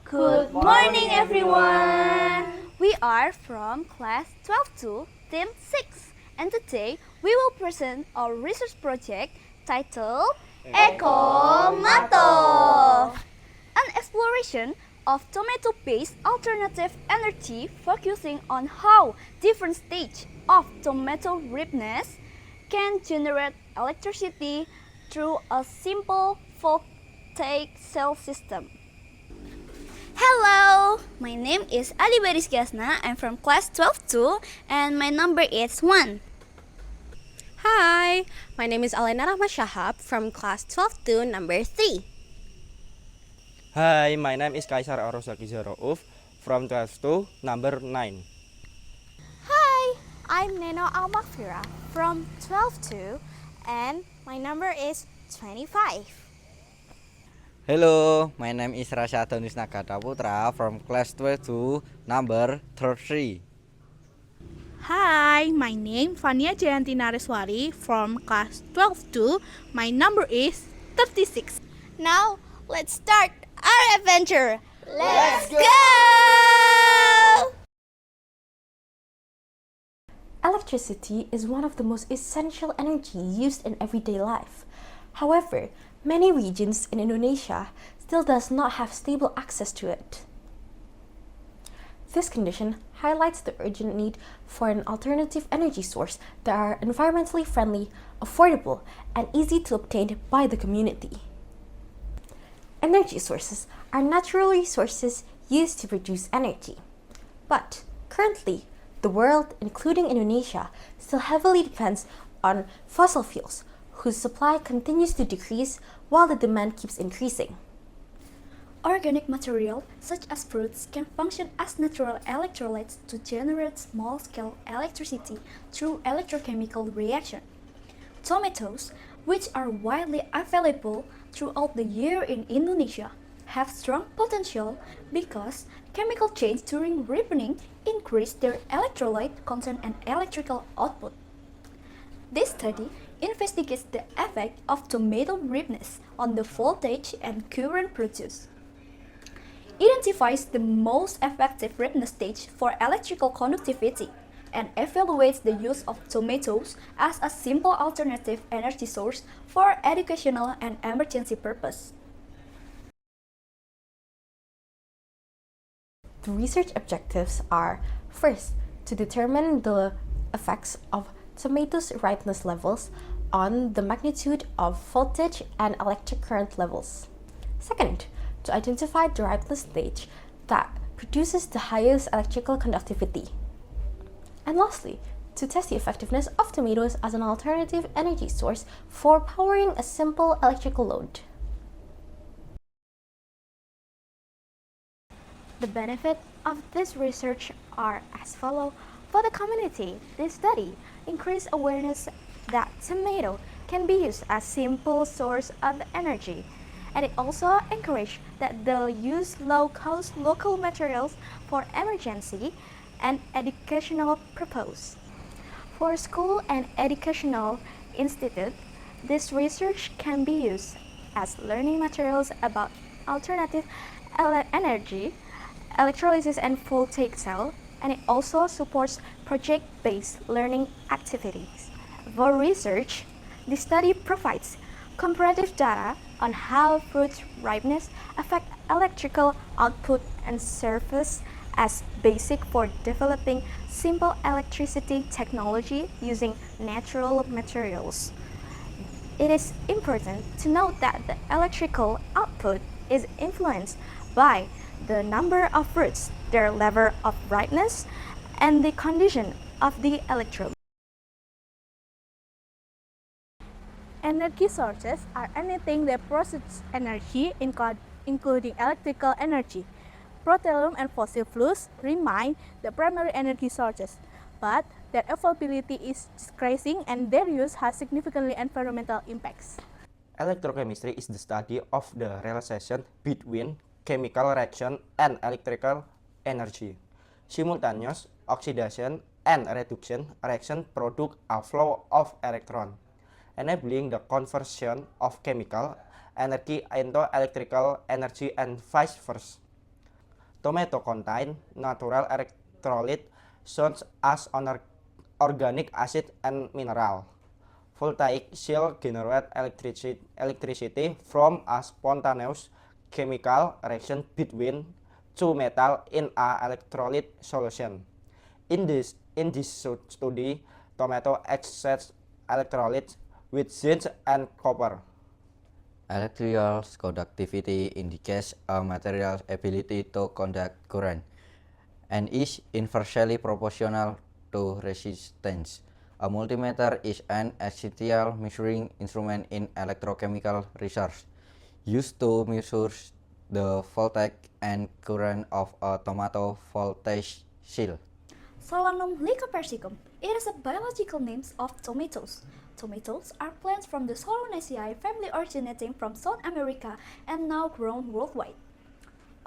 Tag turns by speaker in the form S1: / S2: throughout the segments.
S1: Good morning, everyone!
S2: We are from class 12-2, team 6, and today we will present our research project titled
S1: Ekomato!
S2: An exploration of tomato-based alternative energy focusing on how different stages of tomato ripeness can generate electricity through a simple voltaic cell system. Hello, my name is Ali Baris Gasna. I'm from class 12-2 and my number is 1.
S3: Hi, my name is Alena Rahma Shahab from class 12-2, number 3.
S4: Hi, my name is Kaisar Arosaki Zarauf from 12 number 9.
S3: Hi, I'm Neno Almakfira from 12-2 and my number is 25.
S5: Hello, my name is Rasya Adonis Nagata Putra from class 12 number 33.
S1: Hi, my name Fania Jayanti Nareswari from class 12-2. My number is 36.
S3: Now, let's start our adventure.
S1: Let's
S3: go!
S6: Electricity is one of the most essential energy used in everyday life. However, many regions in Indonesia still does not have stable access to it. This condition highlights the urgent need for an alternative energy source that are environmentally friendly, affordable, and easy to obtain by the community. Energy sources are natural resources used to produce energy. But currently, the world, including Indonesia, still heavily depends on fossil fuels, whose supply continues to decrease while the demand keeps increasing.
S2: Organic material such as fruits can function as natural electrolytes to generate small-scale electricity through electrochemical reaction. Tomatoes, which are widely available throughout the year in Indonesia, have strong potential because chemical change during ripening increase their electrolyte content and electrical output. This study investigates the effect of tomato ripeness on the voltage and current produced, identifies the most effective ripeness stage for electrical conductivity, and evaluates the use of tomatoes as a simple alternative energy source for educational and emergency purpose.
S6: The research objectives are, first, to determine the effects of tomatoes' ripeness levels on the magnitude of voltage and electric current levels. Second, to identify the ripeness stage that produces the highest electrical conductivity. And lastly, to test the effectiveness of tomatoes as an alternative energy source for powering a simple electrical load.
S3: The benefits of this research are as follows. For the community, this study increased awareness that tomato can be used as simple source of energy, and it also encouraged that they use low-cost local materials for emergency and educational purpose. For school and educational institute, this research can be used as learning materials about alternative energy, electrolysis and voltaic cell, and it also supports project-based learning activities. For research, the study provides comparative data on how fruit ripeness affect electrical output and serves as basic for developing simple electricity technology using natural materials. It is important to note that the electrical output is influenced by the number of fruits, their level of ripeness, and the condition of the electrode.
S1: Energy sources are anything that processes energy, including electrical energy. Petroleum and fossil fuels remain the primary energy sources, but their availability is decreasing and their use has significantly environmental impacts.
S4: Electrochemistry is the study of the relation between chemical reaction and electrical energy. Simultaneous oxidation and reduction reaction produce a flow of electrons, enabling the conversion of chemical energy into electrical energy and vice versa. Tomato contain natural electrolyte such as organic acid and mineral. Voltaic cell generate electricity from a spontaneous chemical reaction between two metals in a electrolyte solution. In this study, tomato excess electrolytes with zinc and copper.
S5: Electrical conductivity indicates a material's ability to conduct current and is inversely proportional to resistance. A multimeter is an essential measuring instrument in electrochemical research, used to measure the voltage and current of a tomato voltage cell.
S2: Solanum lycopersicum. It is a biological name of tomatoes. Tomatoes are plants from the Solanaceae family originating from South America and now grown worldwide.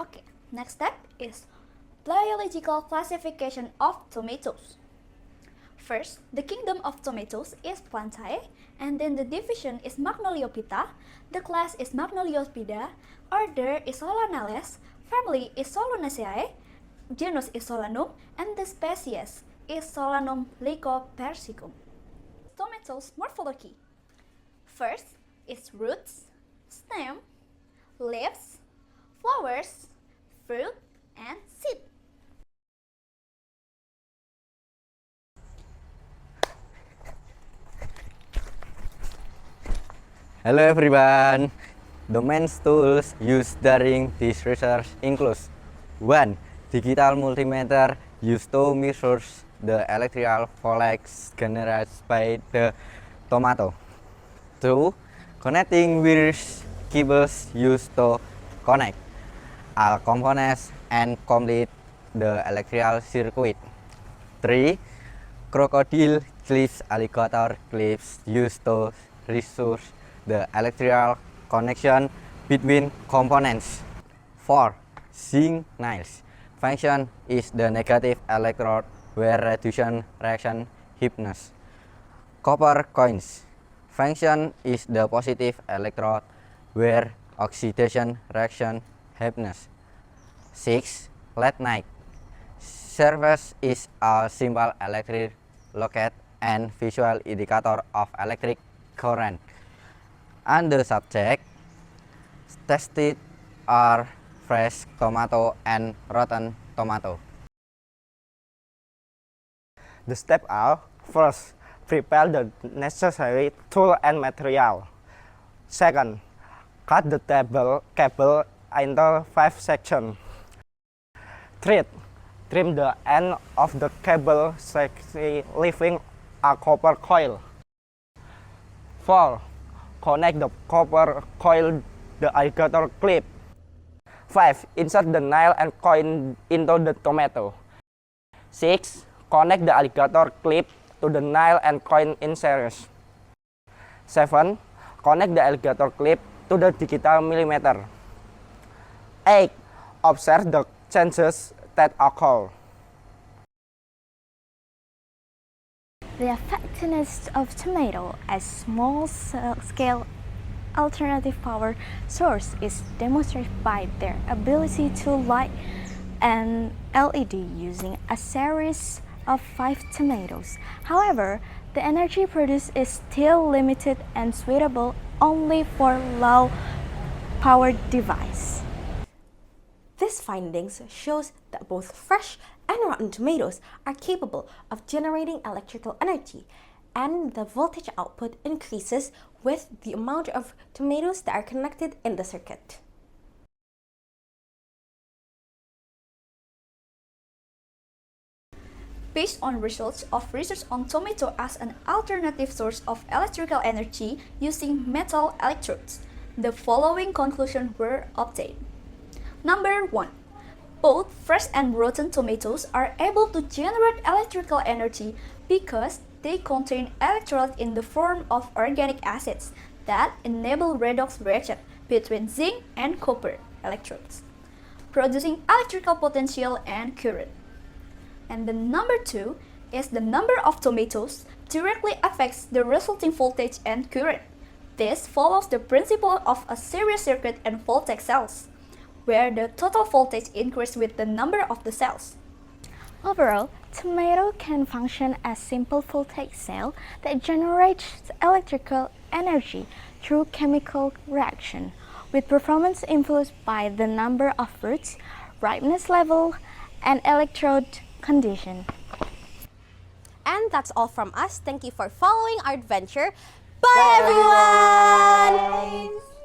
S2: Okay, next step is biological classification of tomatoes. First, the kingdom of tomatoes is Plantae, and then the division is Magnoliophyta, the class is Magnoliopida, order is Solanales, family is Solanaceae, genus is Solanum, and the species is Solanum lycopersicum. Tomatoes morphology. First is roots, stem, leaves, flowers, fruit, and seed.
S5: Hello everyone! The main tools used during this research include 1. Digital multimeter used to measure the electrical voltage generated by the tomato. 2. Connecting wires cables used to connect all components and complete the electrical circuit. 3. Crocodile clips, alligator clips used to resource the electrical connection between components. 4. Zinc nails. Function is the negative electrode where reduction reaction hinders. Copper coins. Function is the positive electrode where oxidation reaction happens. 6. Lead night. Service is a simple electric locate and visual indicator of electric current. And the subject tested are fresh tomato and rotten tomato.
S4: The steps are: first, prepare the necessary tool and material. Second, cut the cable into 5 sections. Third, trim the end of the cable section, leaving a copper coil. 4. Connect the copper coil the alligator clip. 5. Insert the nail and coin into the tomato. 6. Connect the alligator clip to the nail and coin in series. 7. Connect the alligator clip to the digital multimeter. 8. Observe the changes that occur.
S3: The effectiveness of tomato as small-scale alternative power source is demonstrated by their ability to light an LED using a series of 5 tomatoes. However, the energy produced is still limited and suitable only for low-powered device.
S6: These findings shows that both fresh and rotten tomatoes are capable of generating electrical energy, and the voltage output increases with the amount of tomatoes that are connected in the circuit.
S2: Based on results of research on tomato as an alternative source of electrical energy using metal electrodes, the following conclusions were obtained. Number 1. Both fresh and rotten tomatoes are able to generate electrical energy because they contain electrolytes in the form of organic acids that enable redox reaction between zinc and copper electrodes, producing electrical potential and current. And the number 2 is the number of tomatoes directly affects the resulting voltage and current. This follows the principle of a series circuit and voltage cells. where the total voltage increases with the number of the cells.
S3: Overall, tomato can function as simple voltaic cell that generates electrical energy through chemical reaction, with performance influenced by the number of fruits, ripeness level, and electrode condition.
S6: And that's all from us. Thank you for following our adventure. Bye everyone!